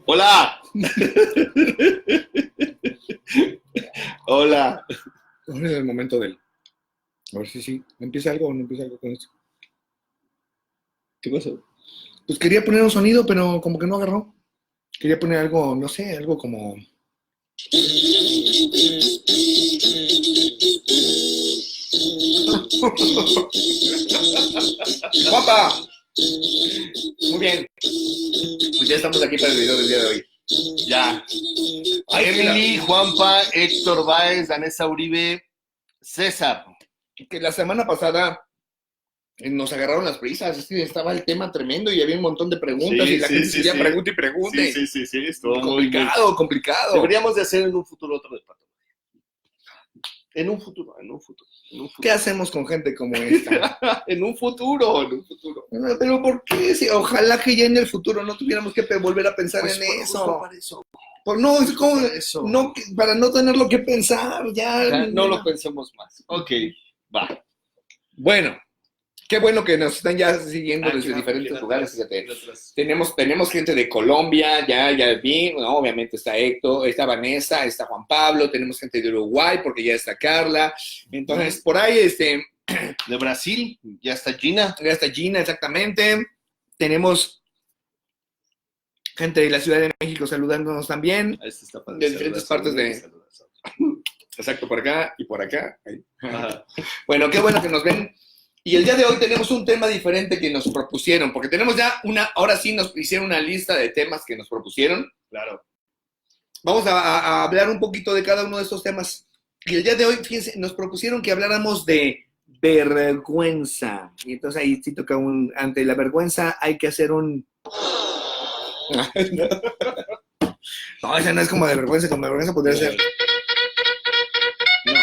Hola. Hola. Ahora es el momento del... A ver si sí. ¿Empieza algo o no empieza algo con esto? ¿Qué pasó? Pues quería poner un sonido, pero como que no agarró. Quería poner algo, no sé, algo como... ¡Guapa! Muy bien. Pues ya estamos aquí para el video del día de hoy. Ya. Ay, Emily, Juanpa, Héctor Báez, Danesa Uribe, César. que la semana pasada nos agarraron las prisas. Es que estaba el tema tremendo y había un montón de preguntas y la gente seguía pregunta y pregunte. Sí, estuvo Complicado, complicado. Deberíamos de hacer en un futuro otro de patología. En un futuro. ¿Qué hacemos con gente como esta? En un futuro. Pero ¿por qué? Si, ojalá que ya en el futuro no tuviéramos que volver a pensar Pues en justo eso. para eso. Pues no, es como Eso. no, para no tenerlo que pensar, ya. No lo pensemos más. Ok, va. Bueno, qué bueno que nos están ya siguiendo desde claro, diferentes lugares. Fíjate. Atrás. Tenemos gente de Colombia, ya vi, ¿no? Obviamente está Héctor, está Vanessa, está Juan Pablo, tenemos gente de Uruguay porque ya está Carla. Entonces, por ahí, de Brasil, ya está Gina. Ya está Gina, exactamente. Tenemos gente de la Ciudad de México saludándonos también, de diferentes partes de... Exacto, por acá y por acá. Bueno, qué bueno que nos ven. Y el día de hoy tenemos un tema diferente que nos propusieron, porque tenemos ya ahora sí nos hicieron una lista de temas que nos propusieron. Claro. Vamos a hablar un poquito de cada uno de estos temas. Y el día de hoy, fíjense, nos propusieron que habláramos de vergüenza. Y entonces ahí sí toca ante la vergüenza hay que hacer un... No, esa no es como de vergüenza, como de vergüenza podría ser. No.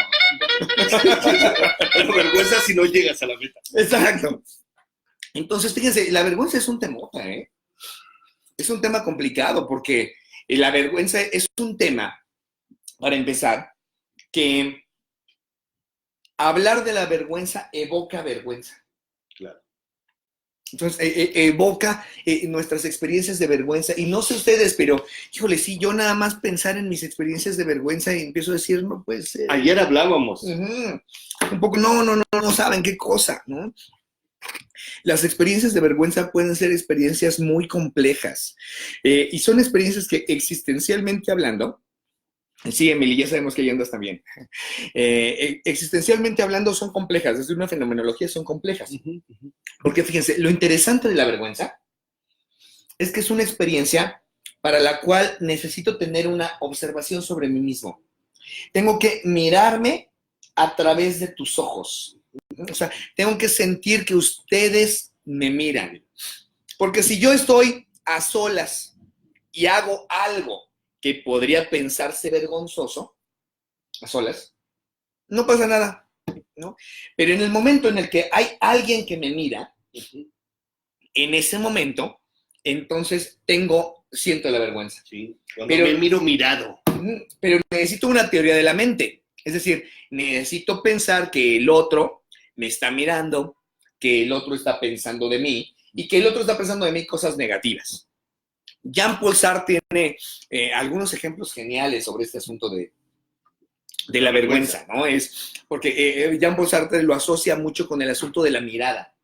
Vergüenza si no llegas a la meta. Exacto. Entonces, fíjense, la vergüenza es un temota, ¿eh? Es un tema complicado porque la vergüenza es un tema, para empezar, que hablar de la vergüenza evoca vergüenza. Claro. Entonces, evoca nuestras experiencias de vergüenza. Y no sé ustedes, pero, híjole, sí, yo nada más pensar en mis experiencias de vergüenza y empiezo a decir, no puede ser. Ayer hablábamos. Un poco, no saben qué cosa, ¿no? Las experiencias de vergüenza pueden ser experiencias muy complejas. Y son experiencias que existencialmente hablando, sí, Emily, ya sabemos que ahí andas también. Existencialmente hablando son complejas, desde una fenomenología son complejas. Porque fíjense, lo interesante de la vergüenza es que es una experiencia para la cual necesito tener una observación sobre mí mismo. Tengo que mirarme a través de tus ojos. O sea, tengo que sentir que ustedes me miran. Porque si yo estoy a solas y hago algo que podría pensarse vergonzoso, a solas, no pasa nada, ¿no? Pero en el momento en el que hay alguien que me mira, en ese momento, entonces siento la vergüenza. Sí, cuando me miro mirado. Pero necesito una teoría de la mente. Es decir, necesito pensar que el otro me está mirando, que el otro está pensando de mí y que el otro está pensando de mí cosas negativas. Jean-Paul Sartre tiene algunos ejemplos geniales sobre este asunto de la vergüenza, ¿no? Es porque Jean-Paul Sartre lo asocia mucho con el asunto de la mirada.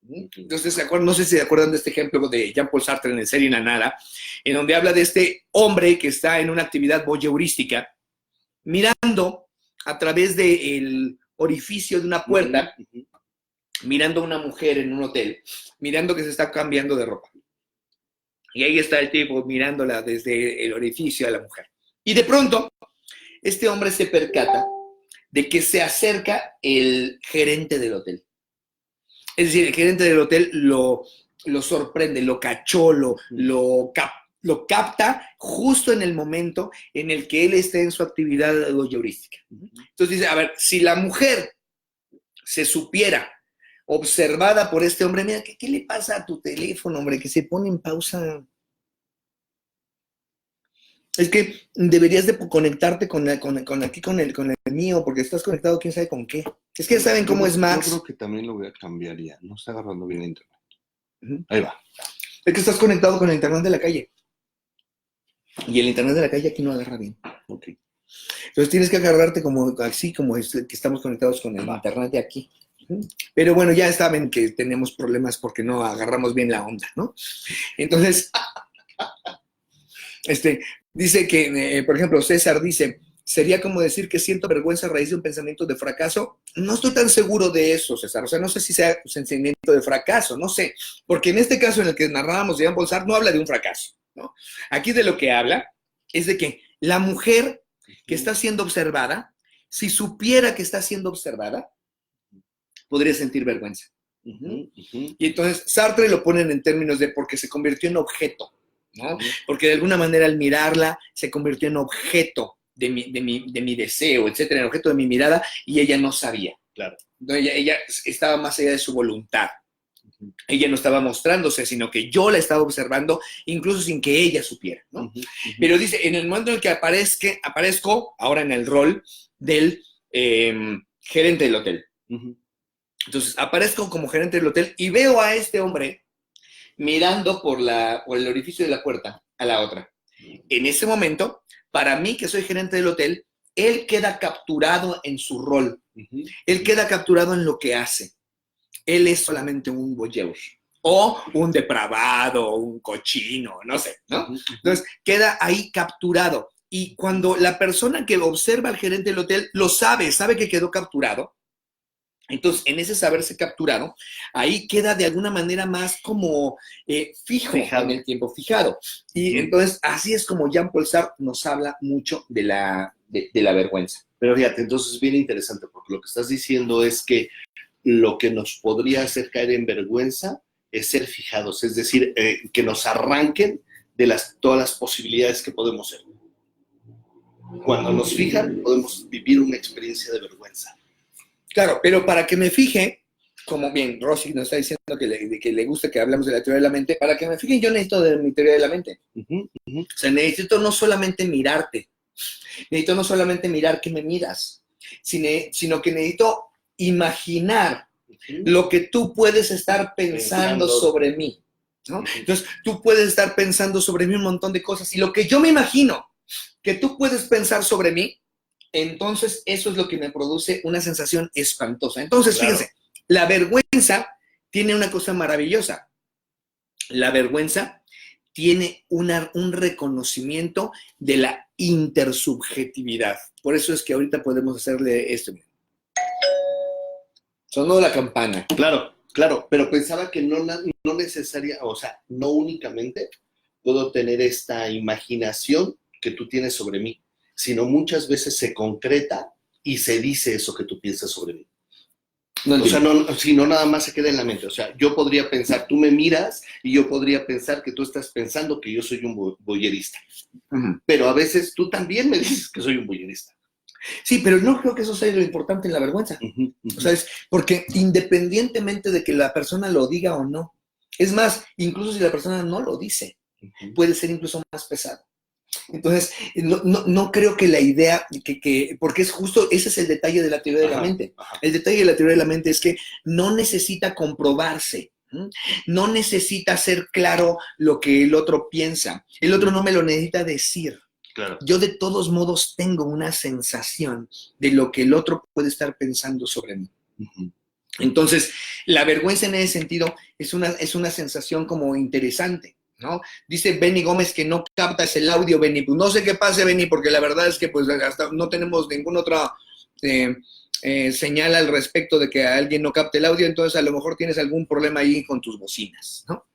Entonces, no sé si se acuerdan de este ejemplo de Jean-Paul Sartre en el Ser y la Nada, en donde habla de este hombre que está en una actividad voyeurística, mirando a través del orificio de una puerta, mirando a una mujer en un hotel, mirando que se está cambiando de ropa. Y ahí está el tipo mirándola desde el orificio a la mujer. Y de pronto, este hombre se percata de que se acerca el gerente del hotel. Es decir, el gerente del hotel lo sorprende, lo cachó, lo capta justo en el momento en el que él está en su actividad voyeurística. Entonces dice, a ver, si la mujer se supiera observada por este hombre, mira, ¿qué le pasa a tu teléfono, hombre? Que se pone en pausa. Es que deberías de conectarte con el mío, porque estás conectado quién sabe con qué. Es que ya saben cómo es Max. Yo creo que también lo voy a cambiar ya. No está agarrando bien el internet. Ahí va. Es que estás conectado con el internet de la calle. Y el internet de la calle aquí no agarra bien. Ok. Entonces tienes que agarrarte como así, como que estamos conectados con el internet de aquí. Pero bueno, ya saben que tenemos problemas porque no agarramos bien la onda, ¿no? Entonces, dice que, por ejemplo, César dice, ¿sería como decir que siento vergüenza a raíz de un pensamiento de fracaso? No estoy tan seguro de eso, César. O sea, no sé si sea un sentimiento de fracaso, no sé. Porque en este caso en el que narrábamos de Jean Paul Sartre no habla de un fracaso, ¿no? Aquí de lo que habla es de que la mujer que está siendo observada, si supiera que está siendo observada, podría sentir vergüenza. Y entonces Sartre lo ponen en términos de porque se convirtió en objeto, ¿no? Porque de alguna manera al mirarla se convirtió en objeto de mi deseo, etcétera, en objeto de mi mirada, y ella no sabía. Claro. Entonces ella estaba más allá de su voluntad. Ella no estaba mostrándose, sino que yo la estaba observando, incluso sin que ella supiera, ¿no? Pero dice, en el momento en el que aparezco ahora en el rol del gerente del hotel. Entonces aparezco como gerente del hotel y veo a este hombre mirando por el orificio de la puerta a la otra. En ese momento, para mí, que soy gerente del hotel, él queda capturado en su rol. Él queda capturado en lo que hace. Él es solamente un voyeur o un depravado, o un cochino, no sé, ¿no? Entonces, queda ahí capturado. Y cuando la persona que observa al gerente del hotel lo sabe que quedó capturado, entonces, en ese saberse capturado, ahí queda de alguna manera más como fijado en el tiempo, fijado. Y entonces, así es como Jean Paul Sartre nos habla mucho de la vergüenza. Pero fíjate, entonces es bien interesante, porque lo que estás diciendo es que lo que nos podría hacer caer en vergüenza es ser fijados, es decir, que nos arranquen de todas las posibilidades que podemos ser. Cuando nos fijan, podemos vivir una experiencia de vergüenza. Claro, pero para que me fije, como bien Rossi nos está diciendo que le gusta que hablamos de la teoría de la mente, para que me fijen yo necesito de mi teoría de la mente. O sea, necesito no solamente mirarte, necesito no solamente mirar que me miras, sino que necesito imaginar lo que tú puedes estar pensando sobre mí, ¿no? Entonces, tú puedes estar pensando sobre mí un montón de cosas y lo que yo me imagino que tú puedes pensar sobre mí, entonces eso es lo que me produce una sensación espantosa. Entonces, claro, fíjense, la vergüenza tiene una cosa maravillosa. La vergüenza tiene un reconocimiento de la intersubjetividad. Por eso es que ahorita podemos hacerle esto. Sonó la campana. Claro, claro, pero pensaba que no necesaria, o sea, no únicamente puedo tener esta imaginación que tú tienes sobre mí, sino muchas veces se concreta y se dice eso que tú piensas sobre mí. O sea, no nada más se queda en la mente. O sea, yo podría pensar, tú me miras y yo podría pensar que tú estás pensando que yo soy un voyerista. Pero a veces tú también me dices que soy un voyerista. Sí, pero no creo que eso sea lo importante en la vergüenza. O sea, es porque independientemente de que la persona lo diga o no, es más, incluso si la persona no lo dice, puede ser incluso más pesado. Entonces, no creo que la idea, porque es justo, ese es el detalle de la teoría de la mente. El detalle de la teoría de la mente es que no necesita comprobarse, no necesita ser claro lo que el otro piensa. El otro no me lo necesita decir. Claro. Yo de todos modos tengo una sensación de lo que el otro puede estar pensando sobre mí. Entonces, la vergüenza en ese sentido es una sensación como interesante, ¿no? Dice Benny Gómez que no captas el audio, Benny. Pues no sé qué pase, Benny, porque la verdad es que pues hasta no tenemos ninguna otra señal al respecto de que alguien no capte el audio, entonces a lo mejor tienes algún problema ahí con tus bocinas, ¿no?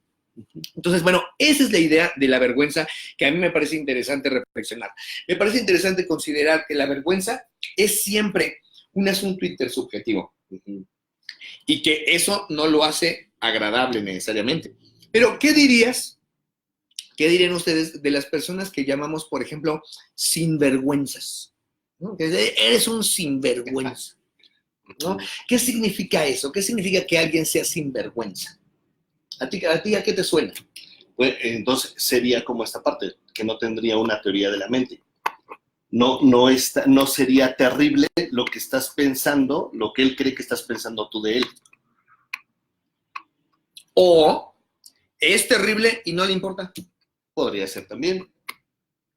Entonces, bueno, esa es la idea de la vergüenza que a mí me parece interesante reflexionar. Me parece interesante considerar que la vergüenza es siempre un asunto intersubjetivo y que eso no lo hace agradable necesariamente. Pero, ¿qué dirían ustedes de las personas que llamamos, por ejemplo, sinvergüenzas? ¿No? Que eres un sinvergüenza, ¿no? ¿Qué significa eso? ¿Qué significa que alguien sea sinvergüenza? ¿A ti a qué te suena? Pues, entonces sería como esta parte, que no tendría una teoría de la mente. No sería terrible lo que estás pensando, lo que él cree que estás pensando tú de él. O es terrible y no le importa. Podría ser también.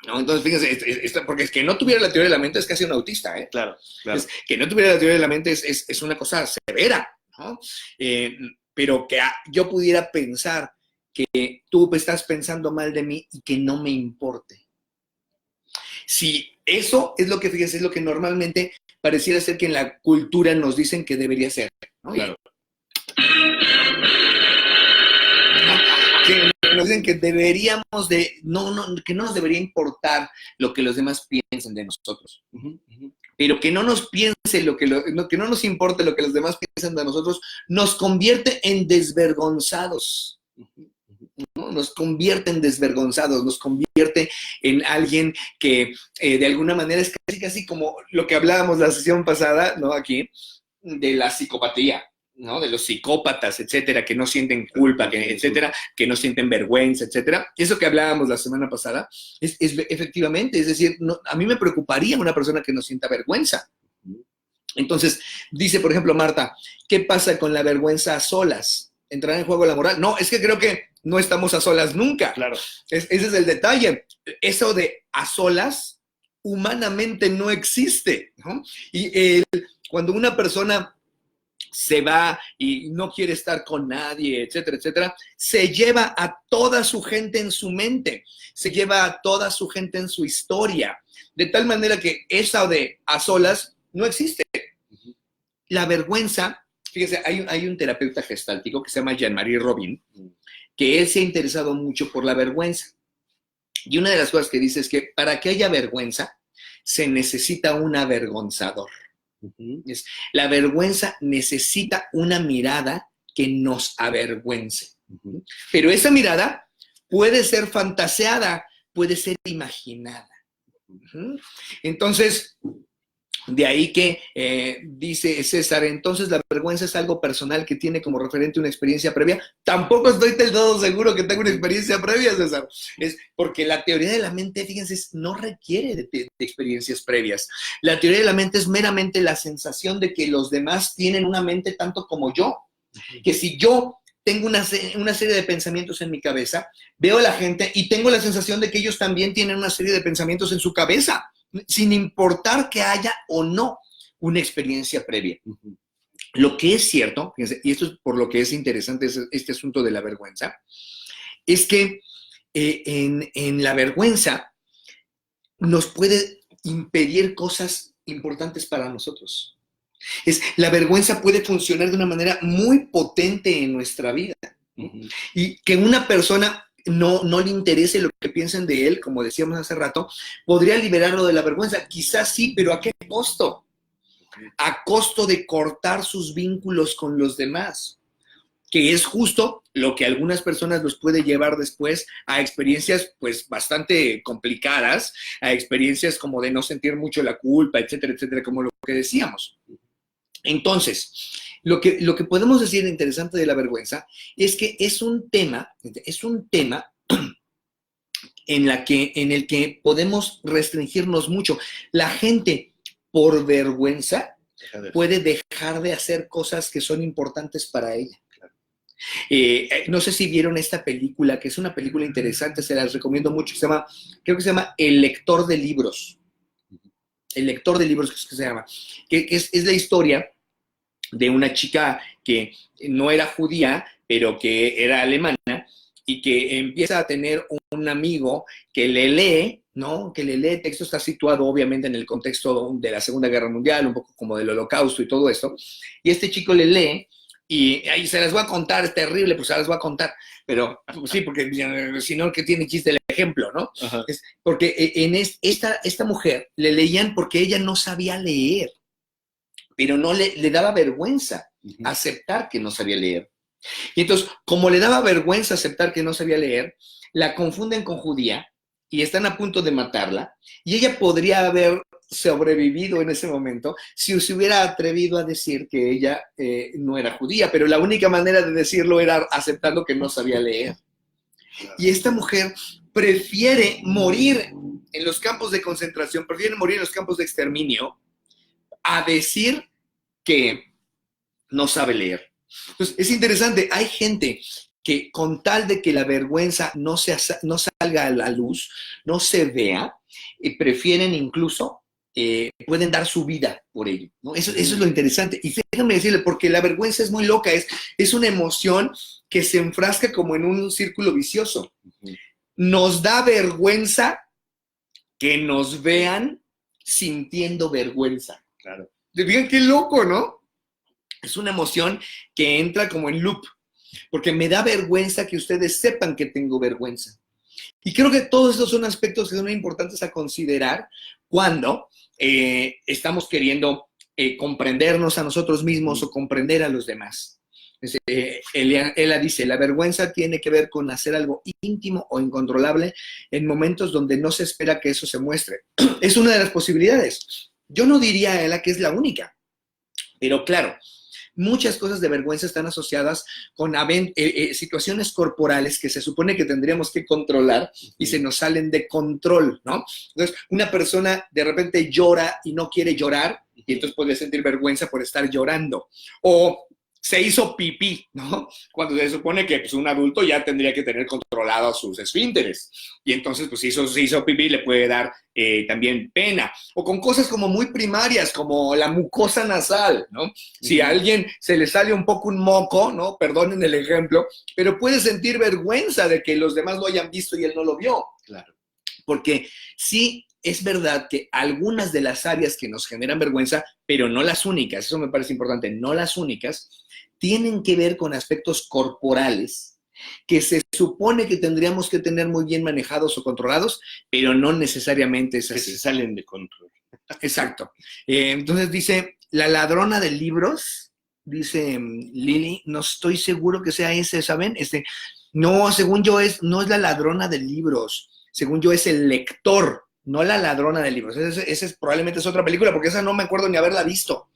¿no? Entonces, fíjense, porque es que no tuviera la teoría de la mente es casi un autista, ¿eh? Claro, claro. Que no tuviera la teoría de la mente es una cosa severa, ¿no? Pero que yo pudiera pensar que tú estás pensando mal de mí y que no me importe. Si eso es lo que, fíjense, es lo que normalmente pareciera ser que en la cultura nos dicen que debería ser, ¿no? Claro. Que nos dicen que deberíamos de, que no nos debería importar lo que los demás piensen de nosotros. Pero que no nos piense que no nos importe lo que los demás piensan de nosotros, nos convierte en desvergonzados. ¿No? Nos convierte en desvergonzados, nos convierte en alguien que de alguna manera es casi como lo que hablábamos la sesión pasada, ¿no? Aquí, de la psicopatía, ¿no? De los psicópatas, etcétera, que no sienten culpa, etcétera, que no sienten vergüenza, etcétera. Eso que hablábamos la semana pasada, es efectivamente, es decir, a mí me preocuparía una persona que no sienta vergüenza. Entonces, dice, por ejemplo, Marta, ¿qué pasa con la vergüenza a solas? ¿Entrará en juego la moral? No, es que creo que no estamos a solas nunca. Claro. Ese es el detalle. Eso de a solas, humanamente no existe, ¿no? Y cuando una persona se va y no quiere estar con nadie, etcétera, etcétera, se lleva a toda su gente en su mente, se lleva a toda su gente en su historia, de tal manera que esa de a solas no existe. La vergüenza, fíjese, hay un terapeuta gestáltico que se llama Jean-Marie Robin, que él se ha interesado mucho por la vergüenza. Y una de las cosas que dice es que para que haya vergüenza, se necesita un avergonzador. La vergüenza necesita una mirada que nos avergüence. Pero esa mirada puede ser fantaseada, puede ser imaginada. Entonces, de ahí que dice César, entonces la vergüenza es algo personal que tiene como referente una experiencia previa. Tampoco estoy del todo seguro que tenga una experiencia previa, César. Es porque la teoría de la mente, fíjense, no requiere de experiencias previas. La teoría de la mente es meramente la sensación de que los demás tienen una mente tanto como yo. Que si yo tengo una serie de pensamientos en mi cabeza, veo a la gente y tengo la sensación de que ellos también tienen una serie de pensamientos en su cabeza, sin importar que haya o no una experiencia previa. Lo que es cierto, y esto es por lo que es interesante este asunto de la vergüenza, es que en la vergüenza nos puede impedir cosas importantes para nosotros. La vergüenza puede funcionar de una manera muy potente en nuestra vida. Y que una persona no le interese lo que piensen de él, como decíamos hace rato, podría liberarlo de la vergüenza. Quizás sí, pero ¿a qué costo? A costo de cortar sus vínculos con los demás, que es justo lo que a algunas personas los puede llevar después a experiencias pues bastante complicadas, a experiencias como de no sentir mucho la culpa, etcétera, etcétera, como lo que decíamos. Entonces, lo que podemos decir interesante de la vergüenza es que es un tema en el que podemos restringirnos mucho. La gente, por vergüenza, puede dejar de hacer cosas que son importantes para ella. No sé si vieron esta película, que es una película interesante, se las recomiendo mucho, creo que se llama El lector de libros. El lector de libros, que se llama, que es la historia de una chica que no era judía, pero que era alemana, y que empieza a tener un amigo que le lee, ¿no? Que le lee texto, está situado obviamente en el contexto de la Segunda Guerra Mundial, un poco como del Holocausto y todo esto, y este chico le lee, y ahí se las voy a contar, es terrible, pues se las voy a contar, pero pues sí, porque si no, que tiene chiste el ejemplo, ¿no? Porque esta mujer le leían porque ella no sabía leer, pero no le daba vergüenza aceptar que no sabía leer. Y entonces, como le daba vergüenza aceptar que no sabía leer, la confunden con judía y están a punto de matarla, y ella podría haber sobrevivido en ese momento si se hubiera atrevido a decir que ella no era judía, pero la única manera de decirlo era aceptando que no sabía leer. Y esta mujer prefiere morir en los campos de concentración, prefiere morir en los campos de exterminio, a decir que no sabe leer. Entonces, es interesante, hay gente que con tal de que la vergüenza no salga a la luz, no se vea, prefieren incluso, pueden dar su vida por ello, ¿no? Eso es lo interesante. Y déjame decirle, porque la vergüenza es muy loca, es una emoción que se enfrasca como en un círculo vicioso. Nos da vergüenza que nos vean sintiendo vergüenza. Claro. Digan qué loco, ¿no? Es una emoción que entra como en loop, porque me da vergüenza que ustedes sepan que tengo vergüenza. Y creo que todos estos son aspectos que son importantes a considerar cuando estamos queriendo comprendernos a nosotros mismos o comprender a los demás. Ella dice, la vergüenza tiene que ver con hacer algo íntimo o incontrolable en momentos donde no se espera que eso se muestre. Es una de las posibilidades. Yo no diría a ella que es la única, pero claro, muchas cosas de vergüenza están asociadas con situaciones corporales que se supone que tendríamos que controlar y se nos salen de control, ¿no? Entonces, una persona de repente llora y no quiere llorar y entonces puede sentir vergüenza por estar llorando. O se hizo pipí, ¿no? Cuando se supone que pues, un adulto ya tendría que tener controlados sus esfínteres. Y entonces, pues, si se hizo pipí, le puede dar también pena. O con cosas como muy primarias, como la mucosa nasal, ¿no? Si a alguien se le sale un poco un moco, ¿no? Perdonen el ejemplo, pero puede sentir vergüenza de que los demás lo hayan visto y él no lo vio. Claro. Porque sí, es verdad que algunas de las áreas que nos generan vergüenza, pero no las únicas, eso me parece importante, no las únicas, tienen que ver con aspectos corporales que se supone que tendríamos que tener muy bien manejados o controlados, pero no necesariamente es así. Que se salen de control. Exacto. Entonces dice, la ladrona de libros, dice Lili, no estoy seguro que sea ese, ¿saben? No, según yo no es la ladrona de libros, según yo es el lector, no la ladrona de libros. Esa probablemente es otra película, porque esa no me acuerdo ni haberla visto.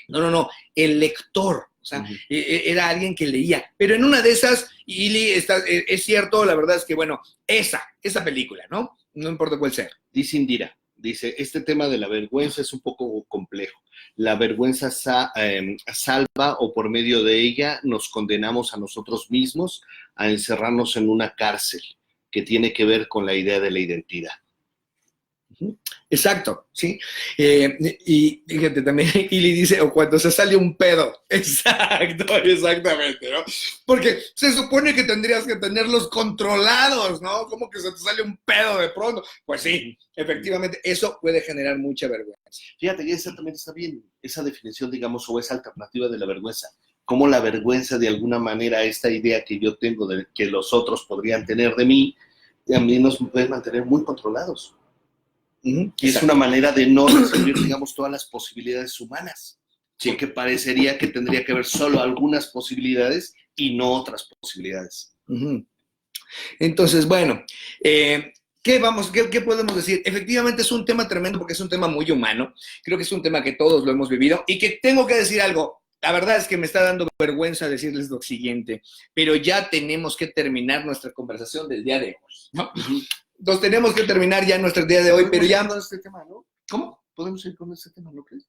No, el lector. O sea, era alguien que leía. Pero en una de esas, Ili, es cierto, la verdad es que, bueno, esa película, ¿no? No importa cuál sea. Dice Indira, dice, este tema de la vergüenza es un poco complejo. La vergüenza salva o por medio de ella nos condenamos a nosotros mismos a encerrarnos en una cárcel que tiene que ver con la idea de la identidad. Exacto, ¿sí? Y fíjate también, Ili dice, o cuando se sale un pedo. Exacto, exactamente, ¿no? Porque se supone que tendrías que tenerlos controlados, ¿no? ¿Cómo que se te sale un pedo de pronto? Pues sí, efectivamente, eso puede generar mucha vergüenza. Fíjate que esa también está bien, esa definición, digamos, o esa alternativa de la vergüenza. Cómo la vergüenza, de alguna manera, esta idea que yo tengo de que los otros podrían tener de mí, también nos puede mantener muy controlados. Y es una manera de no recibir, digamos, todas las posibilidades humanas. Sí. Porque parecería que tendría que haber solo algunas posibilidades y no otras posibilidades. Entonces, bueno, ¿qué podemos decir? Efectivamente es un tema tremendo porque es un tema muy humano. Creo que es un tema que todos lo hemos vivido y que tengo que decir algo. La verdad es que me está dando vergüenza decirles lo siguiente, pero ya tenemos que terminar nuestra conversación del día de hoy, ¿no? Nos tenemos que terminar ya nuestro día de hoy, pero ya... con este tema, ¿no? ¿Cómo? ¿Podemos ir con este tema, no crees?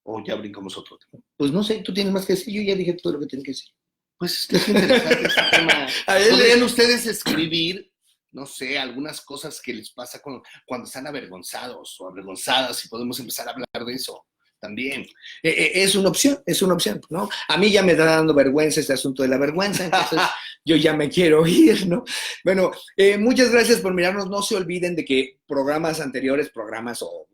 ¿O ya brincamos otro tema? Pues no sé, tú tienes más que decir, yo ya dije todo lo que tenía que decir. Pues es interesante este tema. ¿Podrían ustedes escribir, no sé, algunas cosas que les pasa cuando están avergonzados o avergonzadas y podemos empezar a hablar de eso? También. Es una opción, ¿no? A mí ya me está dando vergüenza este asunto de la vergüenza, entonces yo ya me quiero ir, ¿no? Bueno, muchas gracias por mirarnos. No se olviden de que programas o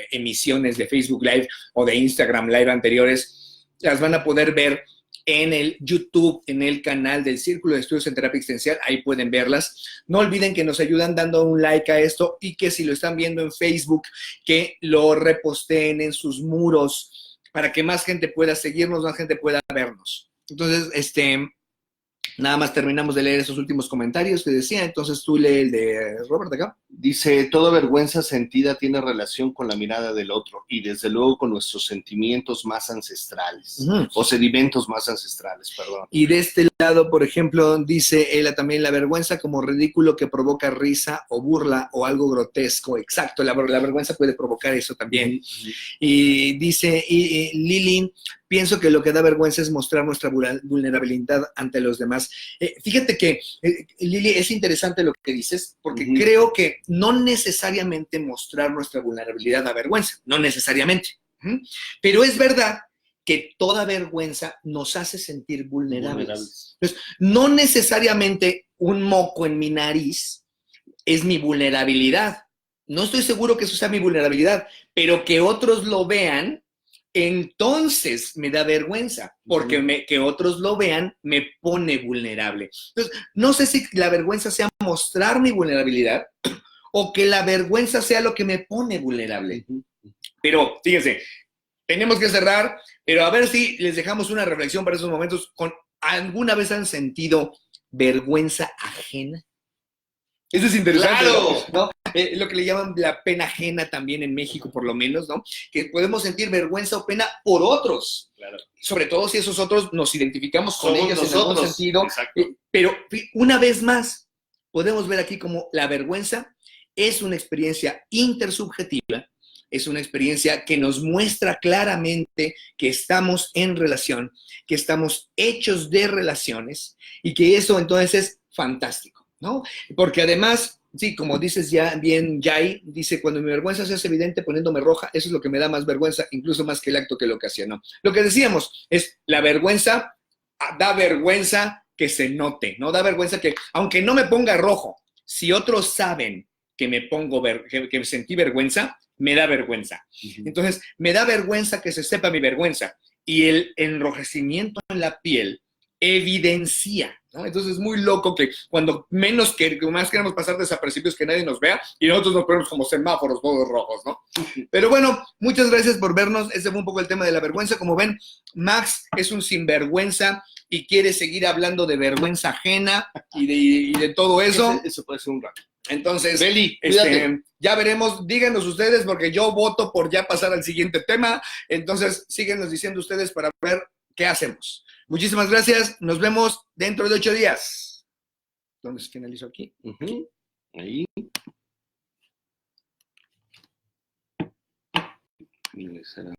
emisiones de Facebook Live o de Instagram Live anteriores las van a poder ver en el YouTube, en el canal del Círculo de Estudios en Terapia Existencial. Ahí pueden verlas. No olviden que nos ayudan dando un like a esto y que si lo están viendo en Facebook, que lo reposteen en sus muros para que más gente pueda seguirnos, más gente pueda vernos. Entonces, nada más terminamos de leer esos últimos comentarios que decía. Entonces, tú lee el de Robert acá. Dice, toda vergüenza sentida tiene relación con la mirada del otro y desde luego con nuestros sentimientos más ancestrales, o sedimentos más ancestrales, perdón. Y de este lado, por ejemplo, dice ella también, la vergüenza como ridículo que provoca risa o burla o algo grotesco. Exacto, la vergüenza puede provocar eso también. Y dice Lili, pienso que lo que da vergüenza es mostrar nuestra vulnerabilidad ante los demás. Fíjate que, Lili, es interesante lo que dices, porque creo que no necesariamente mostrar nuestra vulnerabilidad da vergüenza, no necesariamente. Pero es verdad que toda vergüenza nos hace sentir vulnerables. Entonces, no necesariamente un moco en mi nariz es mi vulnerabilidad. No estoy seguro que eso sea mi vulnerabilidad, pero que otros lo vean, entonces me da vergüenza, porque que otros lo vean me pone vulnerable. Entonces, no sé si la vergüenza sea mostrar mi vulnerabilidad o que la vergüenza sea lo que me pone vulnerable. Pero, fíjense, tenemos que cerrar, pero a ver si les dejamos una reflexión para esos momentos. ¿Alguna vez han sentido vergüenza ajena? Eso es interesante, ¡Claro! ¿no? Lo que le llaman la pena ajena también en México, por lo menos, ¿no? Que podemos sentir vergüenza o pena por otros. Claro. Sobre todo si esos otros nos identificamos con Somos ellos nosotros. en algún sentido. Exacto. Pero una vez más, podemos ver aquí como la vergüenza es una experiencia intersubjetiva, es una experiencia que nos muestra claramente que estamos en relación, que estamos hechos de relaciones y que eso entonces es fantástico, ¿no? Porque además, sí, como dices ya bien, Jai, dice, cuando mi vergüenza se hace evidente poniéndome roja, eso es lo que me da más vergüenza, incluso más que el acto que lo ocasionó. Lo que decíamos es, la vergüenza da vergüenza que se note, ¿no? Da vergüenza que, aunque no me ponga rojo, si otros saben que me pongo, que sentí vergüenza, me da vergüenza. Entonces, me da vergüenza que se sepa mi vergüenza. Y el enrojecimiento en la piel evidencia, ¿no? Entonces es muy loco que cuando más queremos pasar desapercibidos que nadie nos vea y nosotros nos ponemos como semáforos todos rojos, ¿no? Pero bueno, muchas gracias por vernos. Ese fue un poco el tema de la vergüenza. Como ven, Max es un sinvergüenza y quiere seguir hablando de vergüenza ajena y de todo eso. Eso puede ser un rato. Entonces, Beli, ya veremos, díganos ustedes, porque yo voto por ya pasar al siguiente tema. Entonces, síguenos diciendo ustedes para ver qué hacemos. Muchísimas gracias. Nos vemos dentro de 8 días. ¿Dónde se finalizó aquí? Ahí.